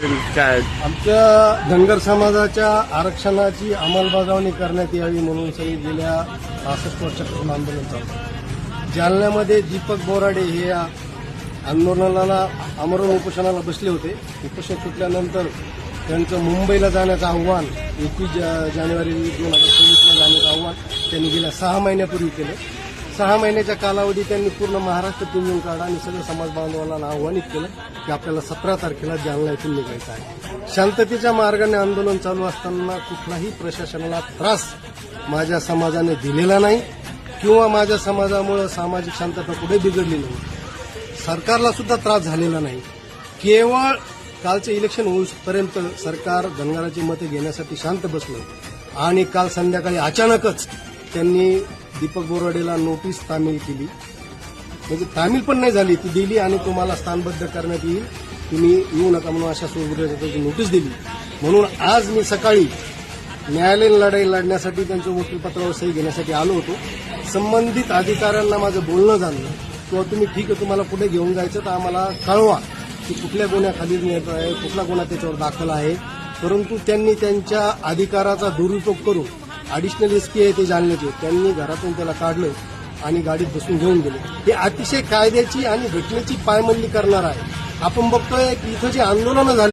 काय आमच्या धनगर समाजाच्या आरक्षणाची अंमलबजावणी करण्यात यावी म्हणून सगळी गेल्या 65 वर्षापासून आंदोलन चालू आहे. जालन्यामध्ये दीपक बोराडे हे या आंदोलनाला आमरण उपोषणाला बसले होते. उपोषण सुटल्यानंतर त्यांचं मुंबईला जाण्याचं आव्हान 21 जानेवारी 2024 जाण्याचं आव्हान त्यांनी गेल्या 6 महिन्यापूर्वी केलं. 6 महिन्याच्या कालावधी त्यांनी पूर्ण महाराष्ट्र पिंजून काढा आणि सगळं समाज बांधवांना आव्हानित केलं की आपल्याला 17 तारखेला जालना येथून निघायचं आहे. शांततेच्या मार्गाने आंदोलन चालू असताना कुठलाही प्रशासनाला त्रास माझ्या समाजाने दिलेला नाही किंवा माझ्या समाजामुळे सामाजिक शांतता कुठे बिघडली नाही. सरकारला सुद्धा त्रास झालेला नाही. केवळ कालचं इलेक्शन होईपर्यंत सरकार धनगराची मतं घेण्यासाठी शांत बसलं आणि काल संध्याकाळी अचानकच त्यांनी दीपक बोराडेला नोटीस तामील केली. म्हणजे तामील पण नाही झाली, ती दिली आणि तुम्हाला स्थानबद्ध करण्यात येईल, तुम्ही येऊ नका म्हणून अशा स्वरूपाची नोटीस दिली. म्हणून आज मी सकाळी न्यायालयीन लढाई लढण्यासाठी त्यांच्या वकीलपत्रावर सही घेण्यासाठी आलो होतो. संबंधित अधिकाऱ्यांना माझं बोलणं झालं किंवा तुम्ही ठीक आहे तुम्हाला कुठे घेऊन जायचं तर आम्हाला कळवा की कुठल्या गुन्ह्याखाली नेत आहे, कुठला गुन्हा त्याच्यावर दाखल आहे. परंतु त्यांनी त्यांच्या अधिकाराचा दुरुपयोग करून ॲडिशनल एसपी आहे ते जालन्याचे, त्यांनी घरातून त्याला काढलं आणि गाडीत बसून घेऊन गेले. हे अतिशय कायद्याची आणि घटनेची पायमल्ली करणार आहे. आपण बघतोय की इथं जे आंदोलनं झाली